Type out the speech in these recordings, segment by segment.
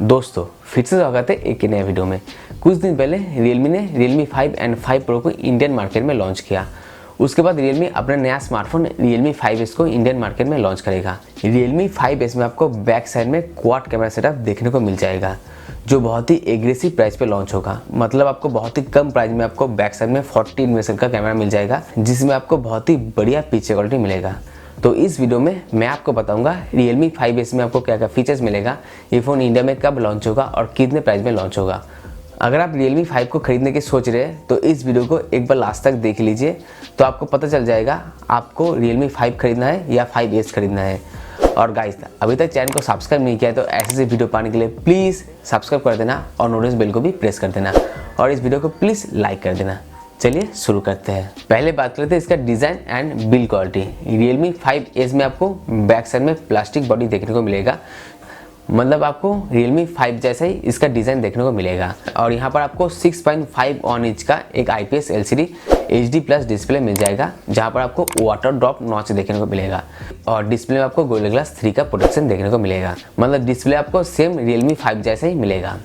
दोस्तों फिर से स्वागत है एक नए वीडियो में। कुछ दिन पहले Realme ने Realme 5 एंड 5 Pro को इंडियन मार्केट में लॉन्च किया। उसके बाद Realme अपना नया स्मार्टफोन Realme 5S को इंडियन मार्केट में लॉन्च करेगा। Realme 5S में आपको बैक साइड में क्वाड कैमरा सेटअप देखने को मिल जाएगा, जो बहुत ही एग्रेसिव प्राइस पे लॉन्च होगा। मतलब आपको बहुत ही कम प्राइस में आपको बैक साइड में 40 मेगापिक्सल का कैमरा मिल जाएगा, जिसमें आपको बहुत ही बढ़िया पिक्चर क्वालिटी मिलेगा। तो इस वीडियो में मैं आपको बताऊंगा Realme 5S में आपको क्या क्या फीचर्स मिलेगा, ये फ़ोन इंडिया में कब लॉन्च होगा और कितने प्राइस में लॉन्च होगा। अगर आप Realme 5 को खरीदने की सोच रहे हैं तो इस वीडियो को एक बार लास्ट तक देख लीजिए, तो आपको पता चल जाएगा आपको Realme 5 खरीदना है या 5S खरीदना है। और गाइस, अभी तक चैनल को सब्सक्राइब नहीं किया है तो ऐसे वीडियो पाने के लिए प्लीज़ सब्सक्राइब कर देना और नोटिस बेल को भी प्रेस कर देना और इस वीडियो को प्लीज़ लाइक कर देना। चलिए शुरू करते हैं। पहले बात करते हैं इसका design and build quality. Realme 5S में आपको बैक साइड में प्लास्टिक बॉडी देखने को मिलेगा, मतलब आपको Realme 5 जैसा ही इसका डिज़ाइन देखने को मिलेगा। और यहाँ पर आपको 6.5 ऑन इंच का एक IPS LCD HD+ डिस्प्ले मिल जाएगा, जहाँ पर आपको वाटर ड्रॉप नॉच देखने को मिलेगा और डिस्प्ले में आपको गोरिल्ला ग्लास 3 का प्रोटेक्शन देखने को मिलेगा। मतलब डिस्प्ले आपको सेम Realme 5 जैसा ही मिलेगा।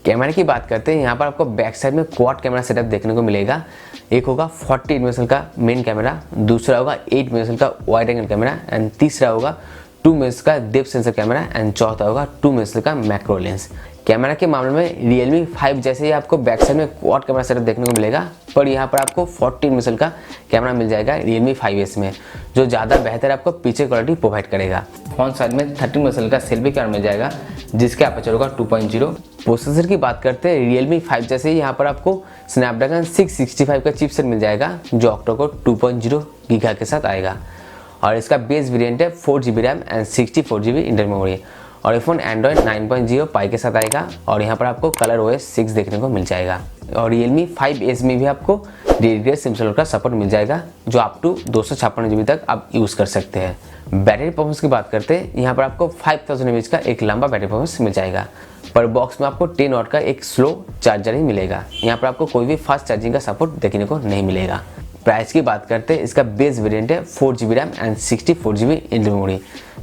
कैमरे की बात करते हैं, यहाँ पर आपको बैक साइड में क्वाड कैमरा सेटअप देखने को मिलेगा। एक होगा 40 मेगापिक्सल का मेन कैमरा, दूसरा होगा 8 मेगापिक्सल का वाइड एंगल कैमरा एंड तीसरा होगा 2 मेगापिक्सल का डेप्थ सेंसर कैमरा एंड चौथा होगा 2 मेगापिक्सल का मैक्रो लेंस। कैमरा के मामले में Realme 5 जैसे ही आपको बैक साइड में क्वाड कैमरा सेटअप देखने को मिलेगा, पर यहाँ पर आपको 40 मेगापिक्सल का कैमरा मिल जाएगा Realme 5S में, जो ज़्यादा बेहतर आपको पिक्चर क्वालिटी प्रोवाइड करेगा। फ्रंट साइड में 30 मेगापिक्सल का सेल्फी कैमरा मिल जाएगा, जिसके अपर्चर होगा 2.0। प्रोसेसर की बात करते हैं, Realme 5 जैसे ही यहाँ पर आपको स्नैपड्रैगन 665 का चिपसेट मिल जाएगा, जो ऑक्टा-कोर 2.0 गीगा के साथ आएगा और इसका बेस वेरिएंट है 4GB RAM and 64GB internal memory. और ये फ़ोन एंड्रॉयड 9.0 पाई के साथ आएगा और यहाँ पर आपको कलर OS 6 देखने को मिल जाएगा। और Realme 5S में भी आपको डेडिकेटेड सिम स्लॉट का सपोर्ट मिल जाएगा, जो अप टू 256GB तक आप यूज़ कर सकते हैं। बैटरी परफॉर्मेंस की बात करते हैं, यहाँ पर आपको 5000 mAh का एक लंबा बैटरी परफॉर्मेंस मिल जाएगा, पर बॉक्स में आपको 10 वाट का एक स्लो चार्जर ही मिलेगा। यहाँ पर आपको कोई भी फास्ट चार्जिंग का सपोर्ट देखने को नहीं मिलेगा। प्राइस की बात करते हैं, इसका बेस वेरिएंट है 4GB RAM and 64GB internal memory,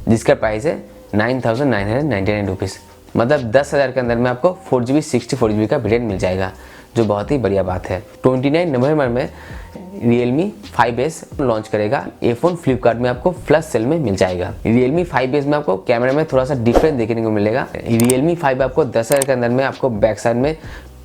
जिसका प्राइस है 9999 रुपीज़। मतलब 10,000 के अंदर में आपको 4GB 64GB का वेरिएंट मिल जाएगा, जो बहुत ही बढ़िया बात है। 29 नवंबर में Realme 5S लॉन्च करेगा। ये फ़ोन फ्लिपकार्ट में आपको फ्लश सेल में मिल जाएगा। Realme 5S में आपको कैमरे में थोड़ा सा डिफरेंट देखने को मिलेगा। Realme 5 आपको 10,000 के अंदर में आपको बैक साइड में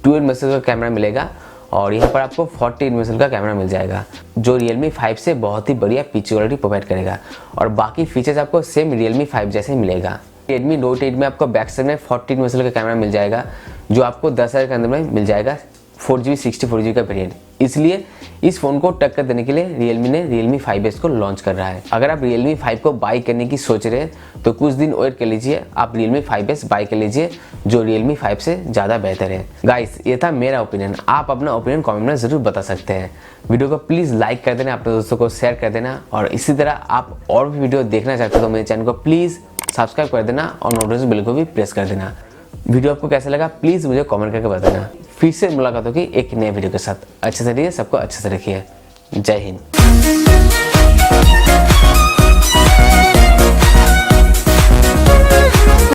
12 मेगापिक्सल का कैमरा मिलेगा और यहाँ पर आपको 40 मेगापिक्सल का कैमरा मिल जाएगा, जो Realme 5 से बहुत ही बढ़िया पिक्चर क्वालिटी प्रोवाइड करेगा। और बाकी फीचर्स आपको सेम Realme 5 जैसे ही मिलेगा। Redmi Note 8 में आपको बैक साइड में 40 मेगापिक्सल का कैमरा मिल जाएगा, जो आपको 10,000 के अंदर में मिल जाएगा 4GB 64GB का वेरिएंट। इसलिए इस फ़ोन को टक्कर देने के लिए Realme ने Realme 5S को लॉन्च कर रहा है। अगर आप Realme 5 को बाई करने की सोच रहे हैं तो कुछ दिन वेट कर लीजिए, आप Realme 5S बाई कर लीजिए, जो Realme 5 से ज़्यादा बेहतर है। गाइस, ये था मेरा ओपिनियन। आप अपना ओपिनियन कमेंट में ज़रूर बता सकते हैं। वीडियो को प्लीज़ लाइक कर देना, अपने दोस्तों को शेयर कर देना और इसी तरह आप और भी वीडियो देखना चाहते हो तो मेरे चैनल को प्लीज़ सब्सक्राइब कर देना और नोटिफिकेशन बेल को भी प्रेस कर देना। वीडियो आपको कैसा लगा प्लीज़ मुझे कमेंट करके बताना। फिर से मुलाकात होगी एक नए वीडियो के साथ। अच्छे से रहिए, सबको अच्छे से रखिए। जय हिंद।